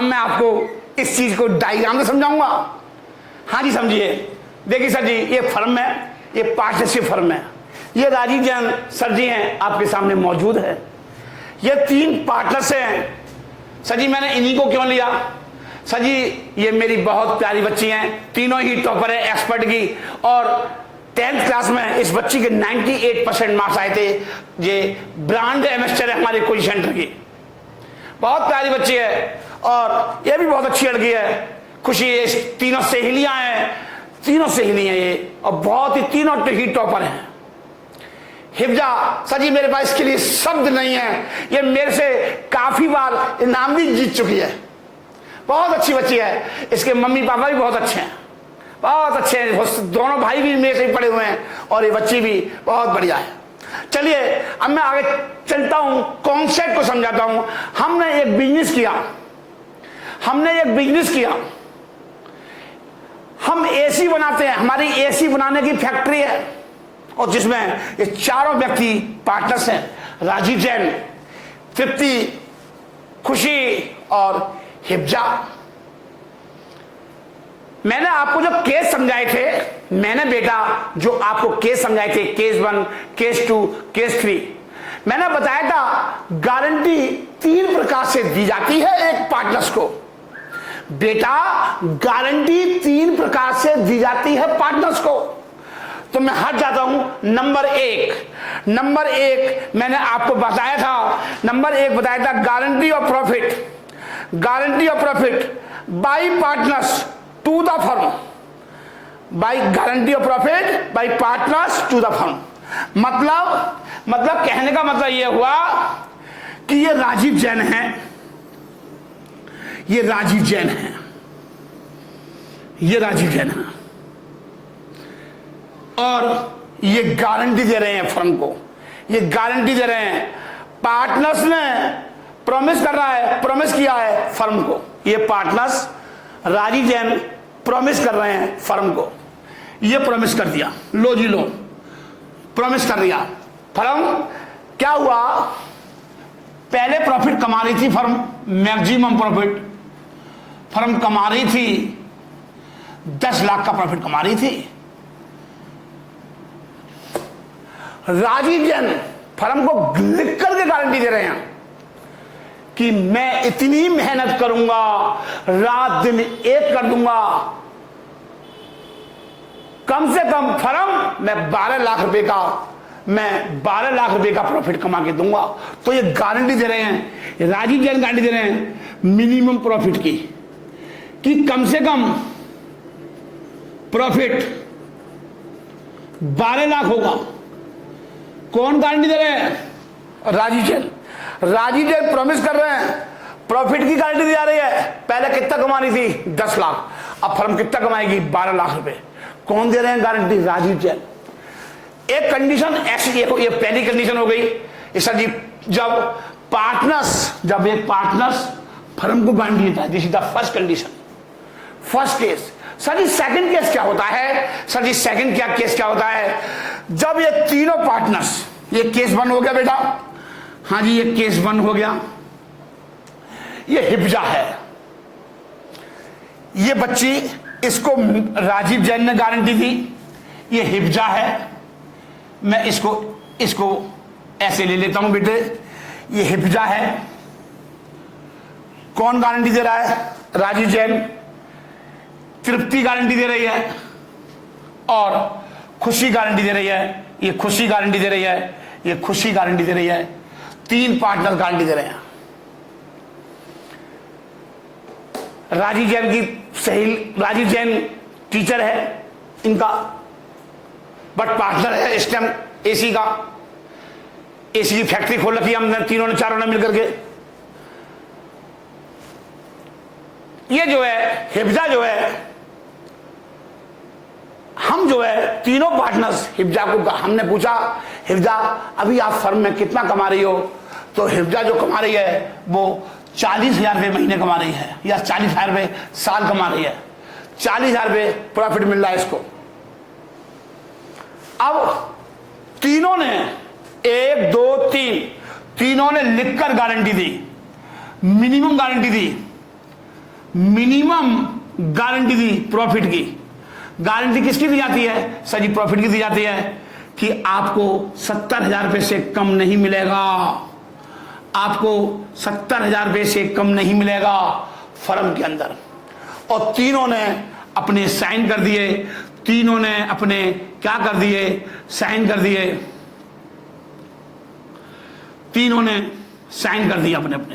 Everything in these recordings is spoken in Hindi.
अब मैं आपको इस चीज को डायग्राम में समझाऊंगा। हाँ जी समझिए। देखिए सर जी, ये फर्म है, ये पार्टनरशिप फर्म है। ये राजीव जैन सर जी हैं, आपके सामने मौजूद है। ये 3 पार्टनर्स हैं। सर जी मैंने इन्हीं को क्यों लिया? सर जी ये मेरी बहुत प्यारी बच्ची हैं, तीनों ही टॉपर है एक्सपर्ट की, और 10th क्लास में इस बच्ची के 98% मार्क्स आए थे। ये ब्रांड एम्बेसडर है हमारे कोचिंग सेंटर की। बहुत प्यारी बच्ची है और ये भी बहुत अच्छी लड़की है। खुशी, ये तीनों सहेलियां हैं, तीनों सहेली हैं ये, और बहुत ही तीनों ही टॉपर हैं। हिफ्जा, सर जी मेरे पास इसके लिए शब्द नहीं है। ये मेरे से काफी बार इनाम भी जीत चुकी है। बहुत अच्छी बच्ची है। इसके मम्मी पापा भी बहुत अच्छे हैं, बहुत अच्छे हैं। दोनों भाई भी मेरे से ही पढ़े हुए हैं और ये बच्ची भी बहुत बढ़िया है। चलिए अब मैं आगे चलता हूं, कॉन्सेप्ट को समझाता हूं। हमने एक बिजनेस किया, हम एसी बनाते हैं। हमारी एसी बनाने की फैक्ट्री है और जिसमें ये चारों व्यक्ति पार्टनर्स हैं, राजीव जैन, तृप्ति, खुशी और हिफ्जा। मैंने आपको जो केस समझाए थे, मैंने बेटा जो आपको केस समझाए थे, केस 1, केस 2, केस 3, मैंने बताया था गारंटी 3 प्रकार से दी जाती है एक पार्टनर्स को। बेटा गारंटी 3 प्रकार से दी जाती है पार्टनर्स को। तो मैं हट जाता हूं। नंबर एक मैंने आपको बताया था, नंबर 1 बताया था guarantee of profit by partners to the firm, by guarantee of profit by partners to the firm. मतलब कहने का मतलब यह हुआ कि ये राजीव जैन है, ये राजीव जैन है, ये राजीव जैन है, और ये गारंटी दे रहे हैं फर्म को, ये गारंटी दे रहे हैं। पार्टनर्स ने प्रॉमिस किया है फर्म को। ये पार्टनर्स राजीव जैन प्रॉमिस कर रहे हैं फर्म को। ये प्रॉमिस कर दिया, लो जी लो, प्रॉमिस कर दिया। फर्म क्या हुआ, पहले प्रॉफिट कमा रही थी फर्म, मैक्सिमम प्रॉफिट फर्म कमा रही थी, 10 लाख का प्रॉफिट कमा रही थी। राजीव जैन फर्म को लिख करके गारंटी दे रहे हैं कि मैं इतनी मेहनत करूंगा, रात दिन एक कर दूंगा, कम से कम फर्म मैं 12 लाख रुपए का प्रॉफिट कमा के दूंगा। तो ये गारंटी दे रहे हैं, राजीव जैन गारंटी दे रहे हैं मिनिमम प्रॉफिट की, कि कम से कम प्रॉफिट 12 लाख होगा। कौन गारंटी दे रहे हैं? राजीव जैन प्रॉमिस कर रहे हैं, प्रॉफिट की गारंटी दी जा रही है। पहले कितना कमा रही थी? 10 लाख, अब फर्म कितना कमाएगी? 12 लाख रुपए। कौन दे रहे हैं गारंटी? राजीव जैन। एक कंडीशन ऐसी, ये पहली कंडीशन हो गई सर जी, जब एक पार्टनर्स फर्म को गारंटी देता है। This is the first condition, first case. Sir ji second case क्या होता है? सर जी सेकंड केस क्या होता है? जब ये तीनों पार्टनर्स, ये केस 1 हो गया बेटा, हाँ जी ये केस 1 हो गया। ये हिफ्जा है, ये बच्ची, इसको राजीव जैन ने गारंटी दी। ये हिफ्जा है, मैं इसको ऐसे ले लेता हूं बेटे। ये हिफ्जा है। कौन गारंटी दे रहा है? राजीव जैन। तृप्ति गारंटी दे रही है और खुशी गारंटी दे रही है। ये खुशी गारंटी दे रही है, ये खुशी गारंटी दे रही है। 3 पार्टनर गारंटी दे रहे हैं। राजीव जैन की सहेली, राजीव जैन टीचर है इनका, बट पार्टनर है इस टाइम एसी का। एसी की फैक्ट्री खोल रखी है हमने, तीनों ने, चारों ने मिलकर के। ये जो है हिफ्जा जो है, हम जो है तीनों पार्टनर्स हिफ्जा को हमने पूछा, हिफ्जा अभी आप फर्म में कितना कमा रही हो? तो हिफ्जा जो कमा रही है वो 40,000 रुपये महीने कमा रही है, या 40,000 रुपये साल कमा रही है। 40,000 रुपये प्रॉफिट मिल रहा है इसको। अब तीनों ने 1, 2, 3 तीनों ने लिखकर गारंटी दी, मिनिमम गारंटी दी। मिनिमम गारंटी दी प्रॉफिट की। गारंटी किसकी दी जाती है सर जी? प्रॉफिट की दी जाती है कि आपको 70,000 रुपये से कम नहीं मिलेगा, आपको 70,000 रुपये से कम नहीं मिलेगा फर्म के अंदर। और तीनों ने अपने साइन कर दिए, तीनों ने अपने क्या कर दिए? साइन कर दिए, तीनों ने साइन कर दिए अपने अपने।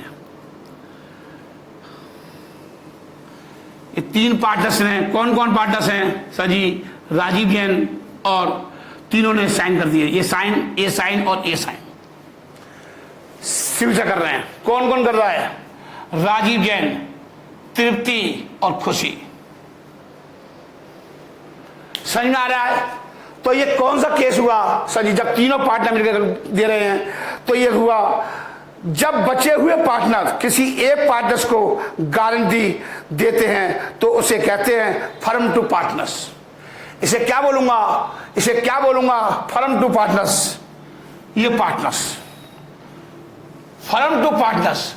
ये तीन पार्टनर्स हैं। कौन कौन पार्टनर्स हैं सर जी? राजीव जैन, और तीनों ने साइन कर दिए। ये साइन, ये साइन और ये साइन सिग्नेचर कर रहे हैं। कौन कौन कर रहा है? राजीव जैन, तृप्ति और खुशी। समझ में आ रहा है? तो ये कौन सा केस हुआ सर जी? जब तीनों पार्टनर मिलकर दे रहे हैं तो ये हुआ जब बचे हुए पार्टनर किसी एक पार्टनर्स को गारंटी देते हैं तो उसे कहते हैं फर्म टू पार्टनर्स। इसे क्या बोलूंगा? इसे क्या बोलूंगा? Firm to partners. ये पार्टनर्स, फर्म टू पार्टनर्स।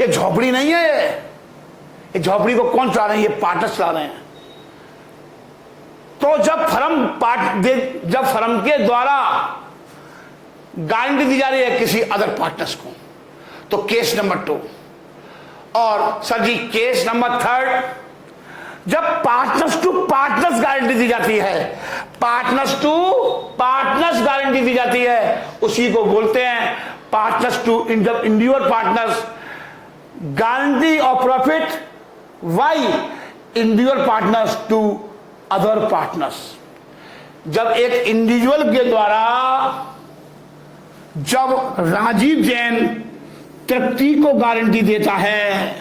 ये झोपड़ी नहीं है, ये झोपड़ी को कौन चला रहे हैं? ये पार्टनर्स चला रहे हैं। तो जब फर्म के द्वारा गारंटी दी जा रही है किसी अदर पार्टनर्स को, तो केस नंबर 2। और सर जी केस नंबर 3, जब पार्टनर्स टू पार्टनर्स गारंटी दी जाती है, पार्टनर्स टू पार्टनर्स गारंटी दी जाती है, उसी को बोलते हैं partners to individual partners guarantee of profit by individual partners to other partners. जब एक इंडिविजुअल के द्वारा, जब राजीव जैन तृप्ति को गारंटी देता है,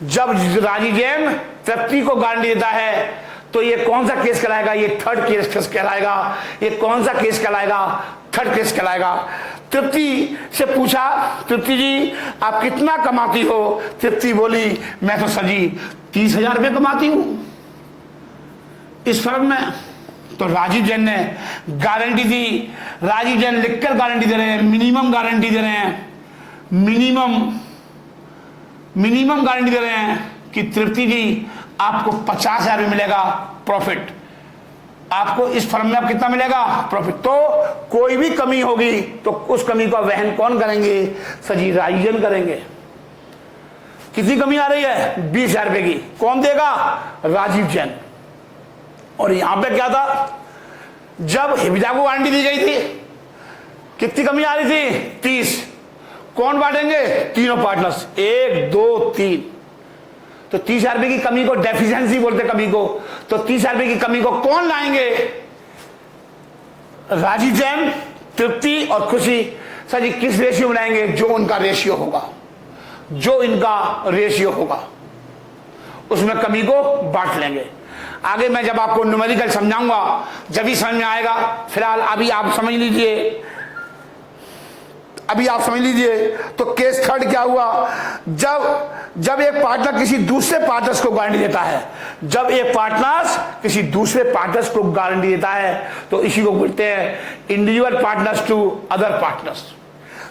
जब राजीव जैन तृप्ति को गारंटी देता है, तो ये कौन सा केस कहलाएगा? ये थर्ड केस कहलाएगा। ये कौन सा केस कहलाएगा? थर्ड केस कहलाएगा। तृप्ति से पूछा, तृप्ति जी आप कितना कमाती हो? तृप्ति बोली मैं तो सर जी 30,000 रुपये कमाती हूं इस फर्म में। तो राजीव जैन ने गारंटी दी, राजीव जैन लिखकर गारंटी दे रहे हैं, मिनिमम गारंटी दे रहे हैं, मिनिमम गारंटी दे रहे हैं कि तृप्ति जी आपको 50,000 रुपये मिलेगा प्रॉफिट। आपको इस फर्म में अब कितना मिलेगा? प्रॉफिट। तो कोई भी कमी होगी तो उस कमी का वहन कौन करेंगे सर जी? राजीव जैन करेंगे। कितनी कमी आ रही है? 20,000 रुपये की। कौन देगा? राजीव जैन। और यहां पे क्या था? जब हिबिजा को गारंटी दी गई थी कितनी कमी आ रही थी? 30। कौन बांटेंगे? तीनों पार्टनर्स, 1 2 3। तो 30,000 रुपये की कमी को डेफिशिएंसी बोलते कमी को। तो 30,000 रुपये की कमी को कौन लाएंगे? राजीव जैन, तृप्ति और खुशी। सर जी किस रेशियो में लाएंगे? जो उनका रेशियो होगा, जो इनका रेशियो होगा उसमें कमी को बांट लेंगे। आगे मैं जब आपको न्यूमेरिकल समझाऊंगा जब ही समझ में आएगा। फिलहाल अभी आप समझ लीजिए, अभी आप समझ लीजिए। तो केस थर्ड क्या हुआ? जब एक पार्टनर किसी दूसरे पार्टनर्स को गारंटी देता है, जब एक पार्टनर्स किसी दूसरे पार्टनर्स को गारंटी देता है तो इसी को बोलते हैं individual partners to other partners.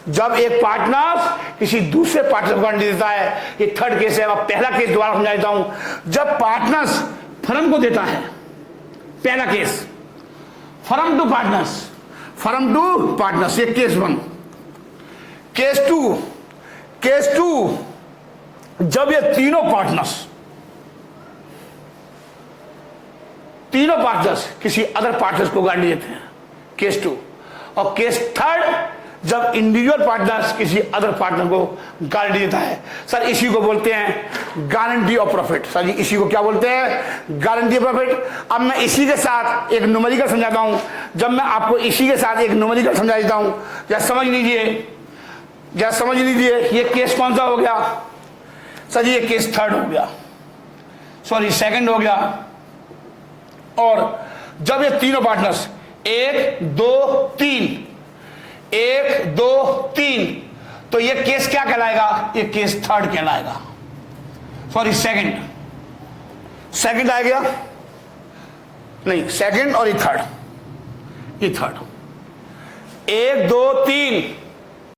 जब एक पार्टनर किसी दूसरे पार्टनर को गारंटी देता है, ये थर्ड केस है। मैं पहला केस दोबारा समझा देता हूं। जब पार्टनर्स फर्म को देता है, पहला case firm to partners, firm to partners, ये केस 1। केस टू जब ये तीनों पार्टनर्स किसी अदर पार्टनर्स को गारंटी देते हैं, केस 2। और केस थर्ड जब इंडिविजुअल पार्टनर्स किसी अदर पार्टनर को गारंटी देता है। सर इसी को बोलते हैं गारंटी ऑफ प्रॉफिट। सर जी इसी को क्या बोलते हैं? Guarantee of profit. अब मैं इसी के साथ एक न्यूमेरिकल समझाता हूं। जब मैं आपको इसी के साथ एक न्यूमेरिकल समझा देता हूं, या समझ लीजिए ये केस कौन सा हो गया? सर जी ये केस थर्ड हो गया, सॉरी सेकंड हो गया। और जब ये तीनों पार्टनर्स 1 2 3, 1 2 3, तो ये केस क्या कहलाएगा? ये केस थर्ड कहलाएगा, सॉरी सेकंड आ गया, नहीं सेकंड और ये थर्ड, 1 2 3